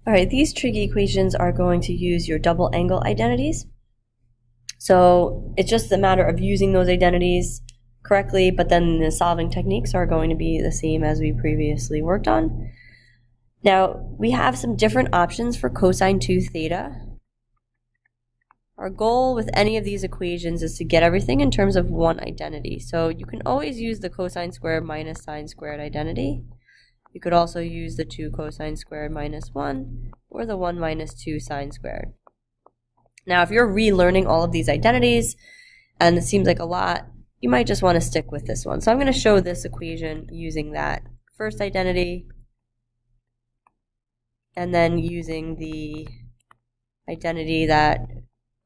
All right, these trig equations are going to use your double angle identities. So it's just a matter of using those identities correctly, but then the solving techniques are going to be the same as we previously worked on. Now, we have some different options for cosine 2 theta. Our goal with any of these equations is to get everything in terms of one identity. So you can always use the cosine squared minus sine squared identity. You could also use the 2 cosine squared minus 1 or the 1 minus 2 sine squared. Now, if you're relearning all of these identities, and it seems like a lot, you might just want to stick with this one. So I'm going to show this equation using that first identity, and then using the identity that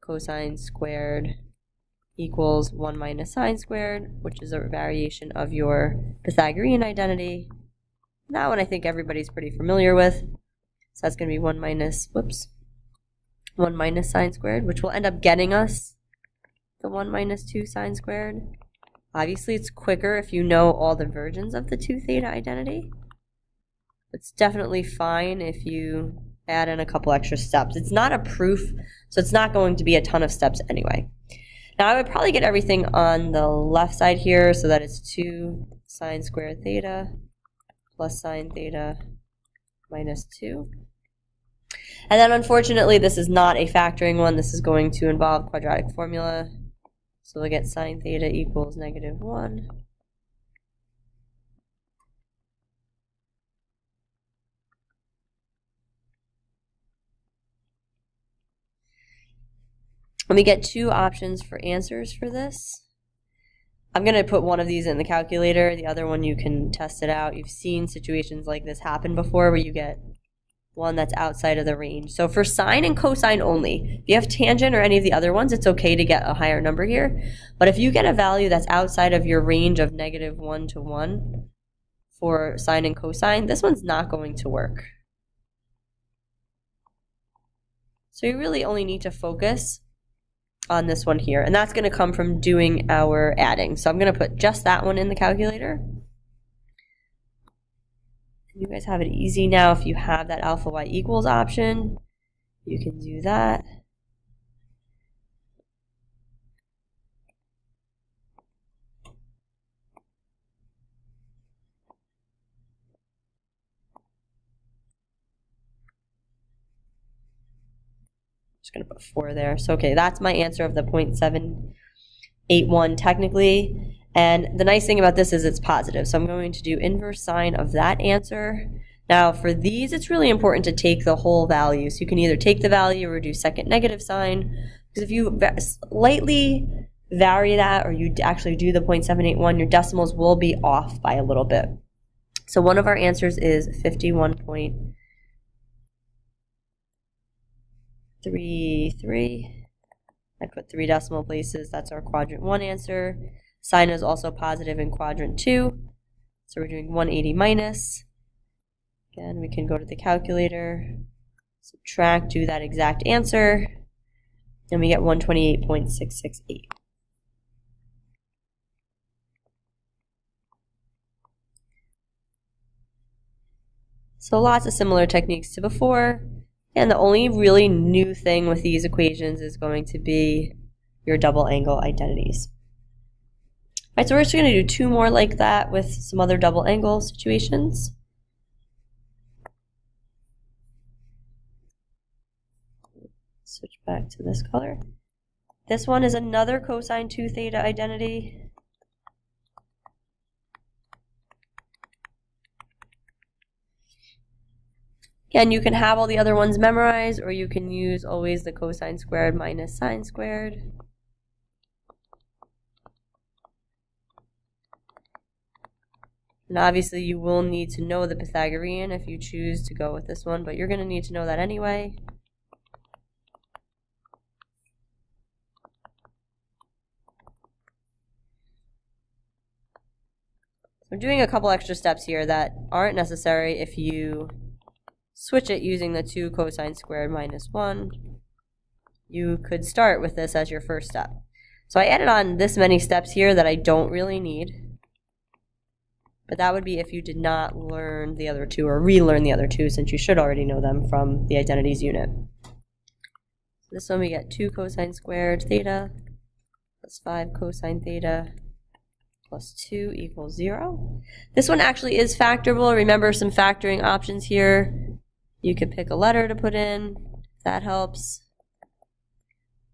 cosine squared equals 1 minus sine squared, which is a variation of your Pythagorean identity. That one I think everybody's pretty familiar with. So that's going to be 1 minus sine squared, which will end up getting us the 1 minus 2 sine squared. Obviously, it's quicker if you know all the versions of the 2 theta identity. It's definitely fine if you add in a couple extra steps. It's not a proof, so it's not going to be a ton of steps anyway. Now, I would probably get everything on the left side here so that it's 2 sine squared theta plus sine theta minus 2. And then unfortunately, this is not a factoring one. This is going to involve quadratic formula. So we'll get sine theta equals negative 1. And we get 2 options for answers for this. I'm going to put one of these in the calculator. The other one you can test it out. You've seen situations like this happen before where you get one that's outside of the range. So for sine and cosine only, if you have tangent or any of the other ones, it's okay to get a higher number here. But if you get a value that's outside of your range of negative 1 to 1 for sine and cosine, this one's not going to work. So you really only need to focus on this one here, and that's going to come from doing our adding. So I'm going to put just that one in the calculator. You guys have it easy now. If you have that alpha y equals option, you can do that. Just going to put 4 there. So, okay, that's my answer of the 0.781 technically. And the nice thing about this is it's positive. So I'm going to do inverse sine of that answer. Now, for these, it's really important to take the whole value. So you can either take the value or do second negative sign. Because if you slightly vary that or you actually do the 0.781, your decimals will be off by a little bit. So one of our answers is 51.33. I put 3 decimal places. That's our quadrant 1 answer. Sine is also positive in quadrant 2. So we're doing 180 minus. Again, we can go to the calculator, subtract, do that exact answer, and we get 128.668. So lots of similar techniques to before. And the only really new thing with these equations is going to be your double angle identities. All right, so we're just going to do 2 more like that with some other double angle situations. Switch back to this color. This one is another cosine 2 theta identity. Again, you can have all the other ones memorized, or you can use always the cosine squared minus sine squared. And obviously you will need to know the Pythagorean if you choose to go with this one, but you're going to need to know that anyway. So I'm doing a couple extra steps here that aren't necessary if you switch it using the 2 cosine squared minus 1. You could start with this as your first step. So I added on this many steps here that I don't really need. But that would be if you did not learn the other two or relearn the other two, since you should already know them from the identities unit. So this one we get 2 cosine squared theta plus 5 cosine theta plus 2 equals 0. This one actually is factorable. Remember some factoring options here. You could pick a letter to put in, if that helps.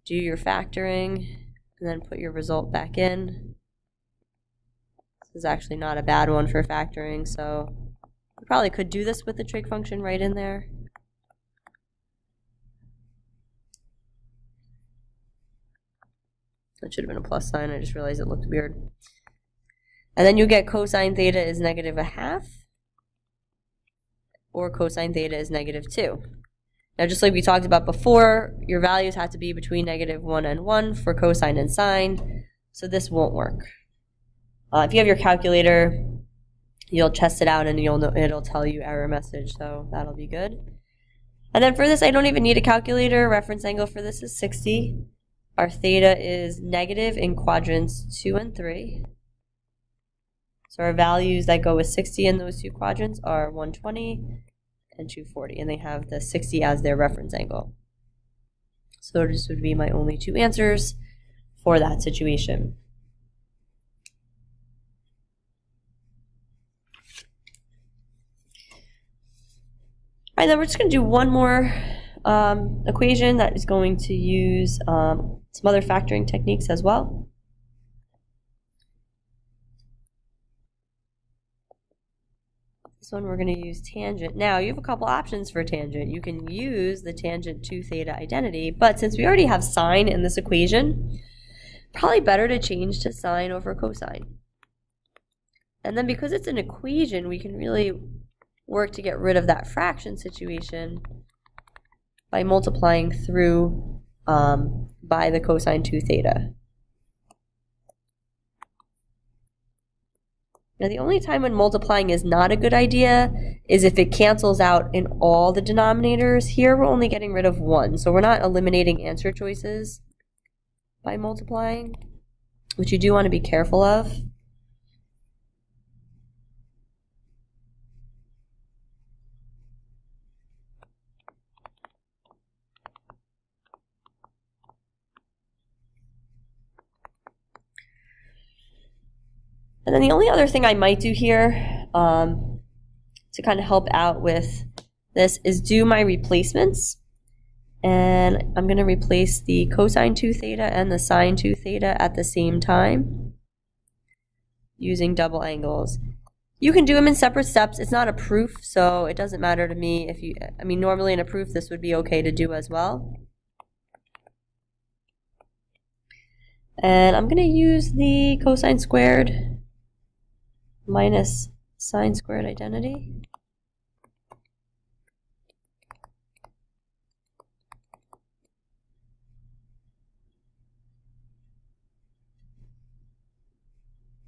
Do your factoring, and then put your result back in. This is actually not a bad one for factoring, so you probably could do this with the trig function right in there. That should have been a plus sign. I just realized it looked weird. And then you get cosine theta is -1/2, or cosine theta is -2. Now, just like we talked about before, your values have to be between -1 and 1 for cosine and sine, so this won't work. If you have your calculator, you'll test it out and you'll know it'll tell you error message, so that'll be good. And then for this, I don't even need a calculator. Reference angle for this is 60. Our theta is negative in quadrants 2 and 3. So our values that go with 60 in those two quadrants are 120 and 240, and they have the 60 as their reference angle. So this would be my only two answers for that situation. All right, then we're just going to do one more equation that is going to use some other factoring techniques as well. This one we're going to use tangent. Now, you have a couple options for tangent. You can use the tangent 2 theta identity, but since we already have sine in this equation, probably better to change to sine over cosine. And then because it's an equation, we can really work to get rid of that fraction situation by multiplying through by the cosine 2 theta. Now, the only time when multiplying is not a good idea is if it cancels out in all the denominators. Here, we're only getting rid of one, so we're not eliminating answer choices by multiplying, which you do want to be careful of. And then the only other thing I might do here to kind of help out with this is do my replacements. And I'm going to replace the cosine 2 theta and the sine 2 theta at the same time using double angles. You can do them in separate steps. It's not a proof, so it doesn't matter to me if you, I mean, normally in a proof this would be okay to do as well. And I'm going to use the cosine squared minus sine squared identity.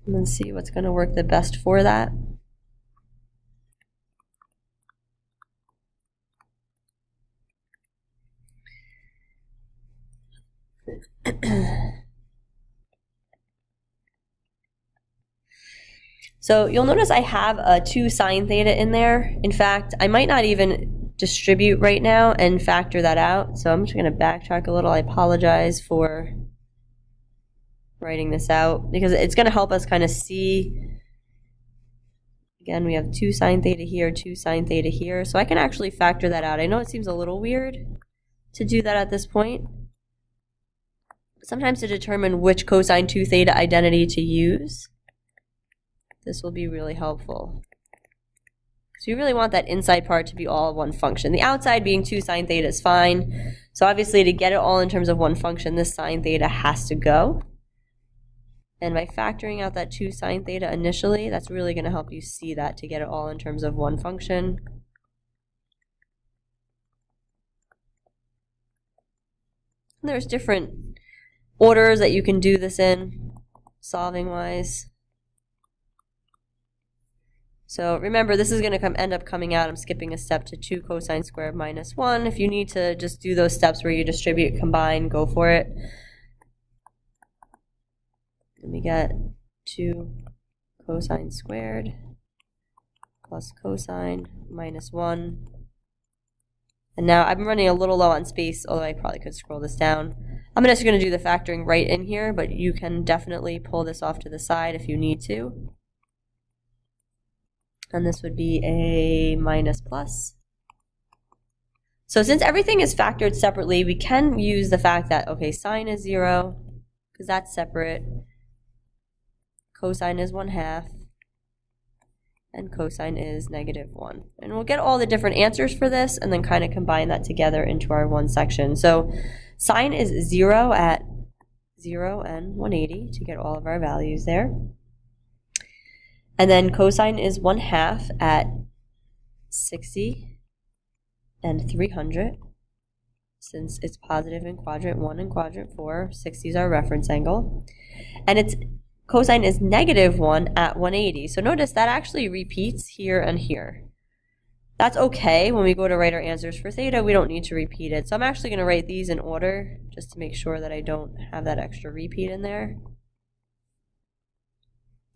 And then see what's going to work the best for that. So you'll notice I have a 2 sine theta in there. In fact, I might not even distribute right now and factor that out. So I'm just going to backtrack a little. I apologize for writing this out because it's going to help us kind of see. Again, we have 2 sine theta here, 2 sine theta here. So I can actually factor that out. I know it seems a little weird to do that at this point. But sometimes to determine which cosine 2 theta identity to use, this will be really helpful. So you really want that inside part to be all one function. The outside being 2 sine theta is fine. So obviously to get it all in terms of one function, this sine theta has to go. And by factoring out that 2 sine theta initially, that's really going to help you see that to get it all in terms of one function. And there's different orders that you can do this in, solving wise. So remember, this is going to end up coming out. I'm skipping a step to 2 cosine squared minus 1. If you need to just do those steps where you distribute, combine, go for it. And we get 2 cosine squared plus cosine minus 1. And now I'm running a little low on space, although I probably could scroll this down. I'm just going to do the factoring right in here, but you can definitely pull this off to the side if you need to. And this would be a minus plus. So since everything is factored separately, we can use the fact that, okay, sine is 0, because that's separate. Cosine is 1/2. And cosine is -1. And we'll get all the different answers for this and then kind of combine that together into our one section. So sine is 0 at 0 and 180 to get all of our values there. And then cosine is 1/2 at 60 and 300. Since it's positive in quadrant 1 and quadrant 4, 60 is our reference angle. And it's cosine is -1 at 180. So notice that actually repeats here and here. That's okay. When we go to write our answers for theta, we don't need to repeat it. So I'm actually going to write these in order just to make sure that I don't have that extra repeat in there.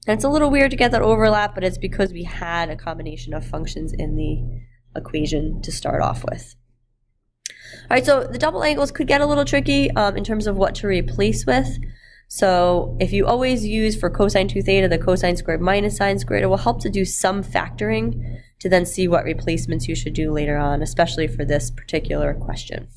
And it's a little weird to get that overlap, but it's because we had a combination of functions in the equation to start off with. All right, so the double angles could get a little tricky in terms of what to replace with. So if you always use for cosine 2 theta the cosine squared minus sine squared, it will help to do some factoring to then see what replacements you should do later on, especially for this particular question.